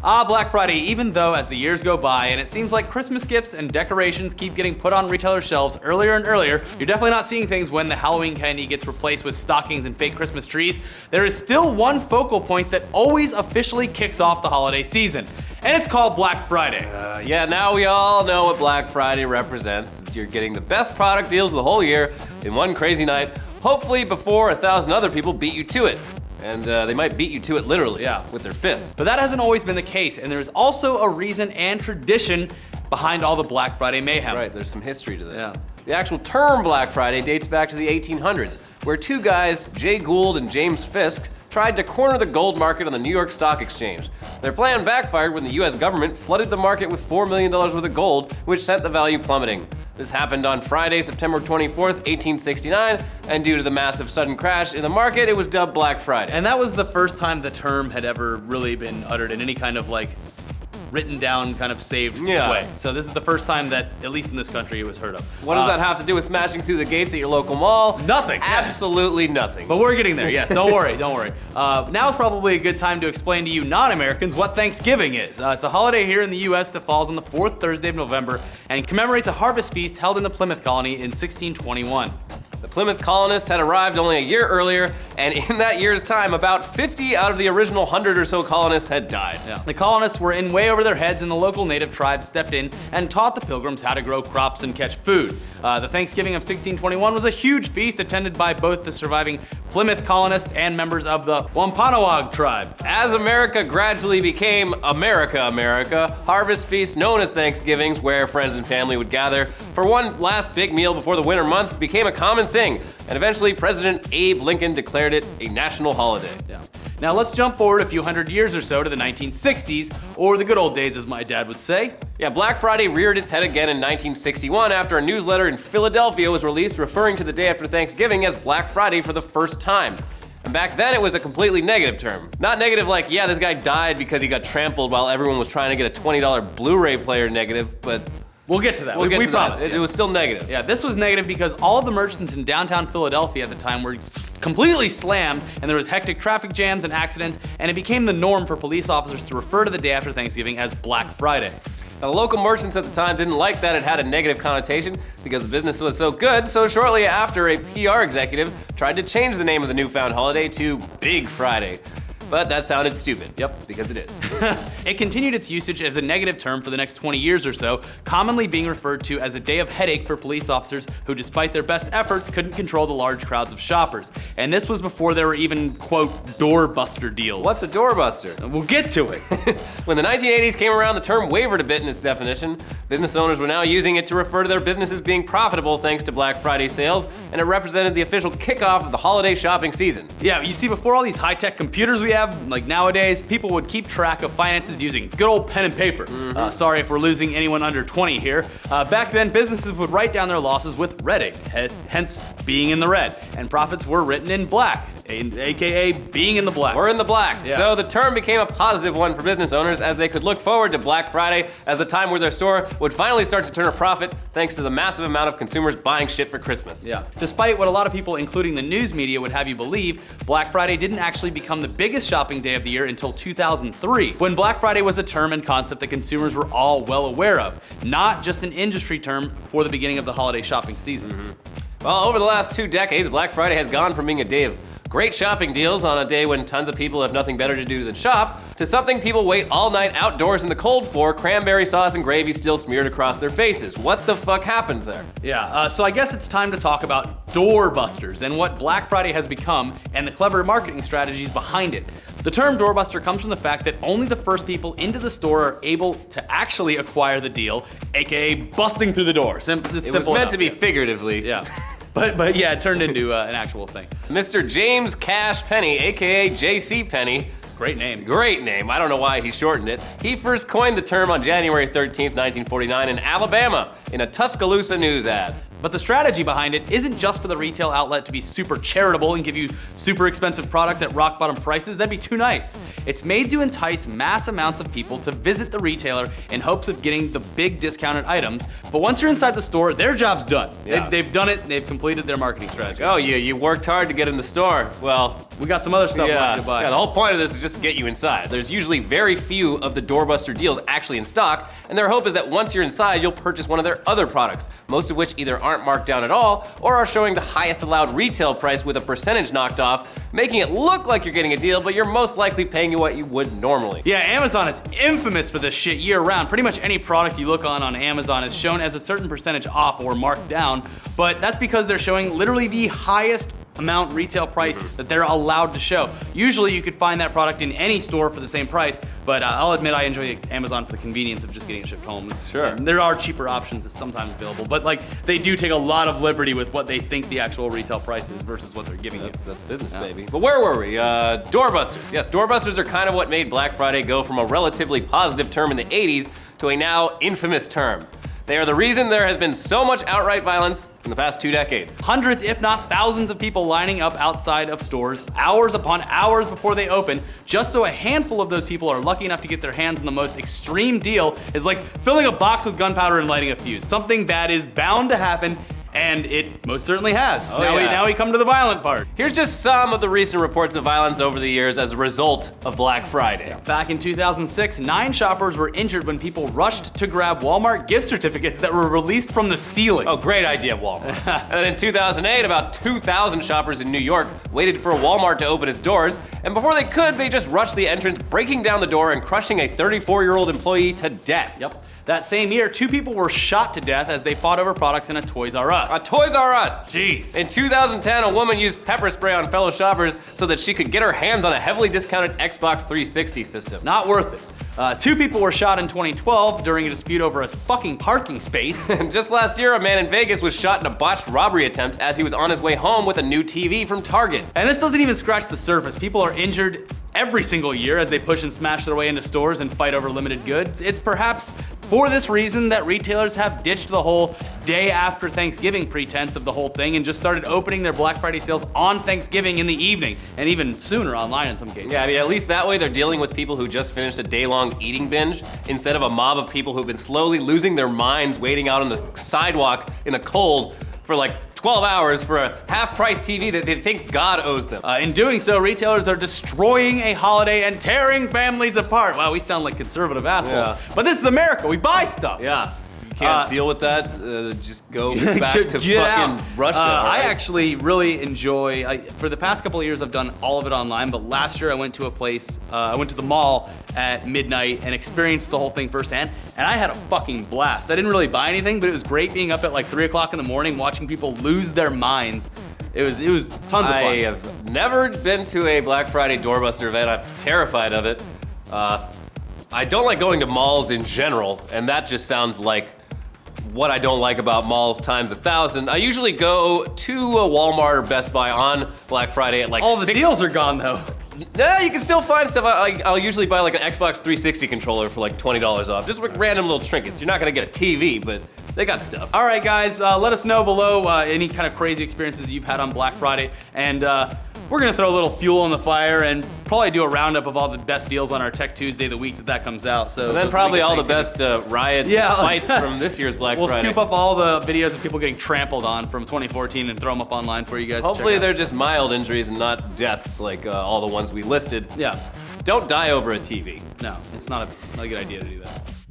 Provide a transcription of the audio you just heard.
Black Friday, even though as the years go by and it seems like Christmas gifts and decorations keep getting put on retailer shelves earlier and earlier, you're definitely not seeing things when the Halloween candy gets replaced with stockings and fake Christmas trees. There is still one focal point that always officially kicks off the holiday season, and it's called Black Friday. Yeah, now we all know what Black Friday represents. You're getting the best product deals of the whole year in one crazy night, hopefully before 1,000 other people beat you to it. And they might beat you to it literally, with their fists. But that hasn't always been the case, and there's also a reason and tradition behind all the Black Friday mayhem. That's right, there's some history to this. Yeah. The actual term Black Friday dates back to the 1800s, where two guys, Jay Gould and James Fisk, tried to corner the gold market on the New York Stock Exchange. Their plan backfired when the US government flooded the market with $4 million worth of gold, which sent the value plummeting. This happened on Friday, September 24th, 1869, and due to the massive sudden crash in the market, it was dubbed Black Friday. And that was the first time the term had ever really been uttered in any kind of written down, kind of saved way. So this is the first time that, at least in this country, it was heard of. What does that have to do with smashing through the gates at your local mall? Nothing. Absolutely nothing. But we're getting there, yes. Don't worry, don't worry. Now is probably a good time to explain to you non-Americans what Thanksgiving is. It's a holiday here in the U.S. that falls on the fourth Thursday of November and commemorates a harvest feast held in the Plymouth colony in 1621. The Plymouth colonists had arrived only a year earlier, and in that year's time, about 50 out of the original 100 or so colonists had died. Yeah. The colonists were in way over their heads, and the local native tribes stepped in and taught the pilgrims how to grow crops and catch food. The Thanksgiving of 1621 was a huge feast attended by both the surviving Plymouth colonists and members of the Wampanoag tribe. As America gradually became America, harvest feasts known as Thanksgivings, where friends and family would gather for one last big meal before the winter months, became a common thing, and eventually President Abe Lincoln declared it a national holiday. Yeah. Now let's jump forward a few hundred years or so to the 1960s, or the good old days as my dad would say. Yeah, Black Friday reared its head again in 1961 after a newsletter in Philadelphia was released referring to the day after Thanksgiving as Black Friday for the first time. And back then it was a completely negative term. Not negative like, yeah, this guy died because he got trampled while everyone was trying to get a $20 Blu-ray player negative, but we'll get to that. We promise. It was still negative. Yeah, this was negative because all of the merchants in downtown Philadelphia at the time were completely slammed, and there was hectic traffic jams and accidents, and it became the norm for police officers to refer to the day after Thanksgiving as Black Friday. Now, the local merchants at the time didn't like that it had a negative connotation because the business was so good, so shortly after, a PR executive tried to change the name of the newfound holiday to Big Friday. But that sounded stupid. Yep, because it is. It continued its usage as a negative term for the next 20 years or so, commonly being referred to as a day of headache for police officers who, despite their best efforts, couldn't control the large crowds of shoppers. And this was before there were even, quote, doorbuster deals. What's a doorbuster? We'll get to it. When the 1980s came around, the term wavered a bit in its definition. Business owners were now using it to refer to their businesses being profitable thanks to Black Friday sales, and it represented the official kickoff of the holiday shopping season. Yeah, you see, before all these high-tech computers we have, like nowadays, people would keep track of finances using good old pen and paper. Sorry if we're losing anyone under 20 here. Back then, businesses would write down their losses with red ink, hence being in the red, and profits were written in black, aka being in the black. We're in the black. Yeah. So the term became a positive one for business owners as they could look forward to Black Friday as the time where their store would finally start to turn a profit thanks to the massive amount of consumers buying shit for Christmas. Yeah. Despite what a lot of people, including the news media, would have you believe, Black Friday didn't actually become the biggest shopping day of the year until 2003, when Black Friday was a term and concept that consumers were all well aware of, not just an industry term for the beginning of the holiday shopping season. Well, over the last 2 decades, Black Friday has gone from being a day of great shopping deals on a day when tons of people have nothing better to do than shop, to something people wait all night outdoors in the cold for, cranberry sauce and gravy still smeared across their faces. What the fuck happened there? Yeah, so I guess it's time to talk about doorbusters and what Black Friday has become and the clever marketing strategies behind it. The term doorbuster comes from the fact that only the first people into the store are able to actually acquire the deal, aka busting through the door. It was meant to be figuratively. Yeah. But yeah, it turned into an actual thing. Mr. James Cash Penny, aka JC Penny. Great name. Great name. I don't know why he shortened it. He first coined the term on January 13th, 1949 in Alabama in a Tuscaloosa news ad. But the strategy behind it isn't just for the retail outlet to be super charitable and give you super expensive products at rock bottom prices. That'd be too nice. It's made to entice mass amounts of people to visit the retailer in hopes of getting the big discounted items. But once you're inside the store, their job's done. Yeah. They've done it. They've completed their marketing strategy. Oh, you worked hard to get in the store. Well, We got some other stuff we want you to buy. Yeah, the whole point of this is just to get you inside. There's usually very few of the doorbuster deals actually in stock, and their hope is that once you're inside, you'll purchase one of their other products, most of which either aren't marked down at all or are showing the highest allowed retail price with a percentage knocked off, making it look like you're getting a deal, but you're most likely paying you what you would normally. Yeah, Amazon is infamous for this shit year-round. Pretty much any product you look on Amazon is shown as a certain percentage off or marked down, but that's because they're showing literally the highest amount retail price that they're allowed to show. Usually you could find that product in any store for the same price, but I'll admit I enjoy Amazon for the convenience of just getting it shipped home. Sure. There are cheaper options that's sometimes available, but like they do take a lot of liberty with what they think the actual retail price is versus what they're giving you. That's business, baby. But where were we? Doorbusters. Yes, doorbusters are kind of what made Black Friday go from a relatively positive term in the 80s to a now infamous term. They are the reason there has been so much outright violence in the past 2 decades. Hundreds, if not thousands of people lining up outside of stores hours upon hours before they open, just so a handful of those people are lucky enough to get their hands on the most extreme deal is like filling a box with gunpowder and lighting a fuse. Something bad is bound to happen, and it most certainly has. Now we come to the violent part. Here's just some of the recent reports of violence over the years as a result of Black Friday. Back in 2006, 9 shoppers were injured when people rushed to grab Walmart gift certificates that were released from the ceiling. Oh, great idea, Walmart. And then in 2008, about 2,000 shoppers in New York waited for Walmart to open its doors, and before they could, they just rushed the entrance, breaking down the door and crushing a 34-year-old employee to death. Yep. That same year, 2 people were shot to death as they fought over products in a Toys R Us. A Toys R Us! Jeez. In 2010, a woman used pepper spray on fellow shoppers so that she could get her hands on a heavily discounted Xbox 360 system. Not worth it. 2 people were shot in 2012 during a dispute over a fucking parking space. And just last year, a man in Vegas was shot in a botched robbery attempt as he was on his way home with a new TV from Target. And this doesn't even scratch the surface. People are injured every single year as they push and smash their way into stores and fight over limited goods. It's perhaps for this reason that retailers have ditched the whole day after Thanksgiving pretense of the whole thing and just started opening their Black Friday sales on Thanksgiving in the evening, and even sooner online in some cases. Yeah, I mean, at least that way they're dealing with people who just finished a day-long eating binge instead of a mob of people who've been slowly losing their minds waiting out on the sidewalk in the cold for like 12 hours for a half-price TV that they think God owes them. In doing so, retailers are destroying a holiday and tearing families apart. Wow, we sound like conservative assholes. Yeah. But this is America, we buy stuff. Yeah. You can't deal with that, just go back to fucking out. Russia. I right? actually really enjoy, for the past couple of years I've done all of it online, but last year I went to a place, I went to the mall at midnight and experienced the whole thing firsthand, and I had a fucking blast. I didn't really buy anything, but it was great being up at like 3 o'clock in the morning watching people lose their minds. It was tons of fun. I have never been to a Black Friday doorbuster event. I'm terrified of it. I don't like going to malls in general, and that just sounds like what I don't like about malls times 1,000. I usually go to a Walmart or Best Buy on Black Friday at like All the deals are gone though. Yeah, you can still find stuff. I'll usually buy like an Xbox 360 controller for like $20 off. Just like random little trinkets. You're not gonna get a TV, but they got stuff. All right, guys, let us know below any kind of crazy experiences you've had on Black Friday, and we're gonna throw a little fuel on the fire and probably do a roundup of all the best deals on our Tech Tuesday the week that comes out. So and then probably all the best riots and fights from this year's Black We'll Friday. scoop up all the videos of people getting trampled on from 2014 and throw them up online for you guys. Hopefully to check they're just mild injuries and not deaths like all the ones we listed. out. Yeah, Don't die over a TV. no, it's not a good idea to do that.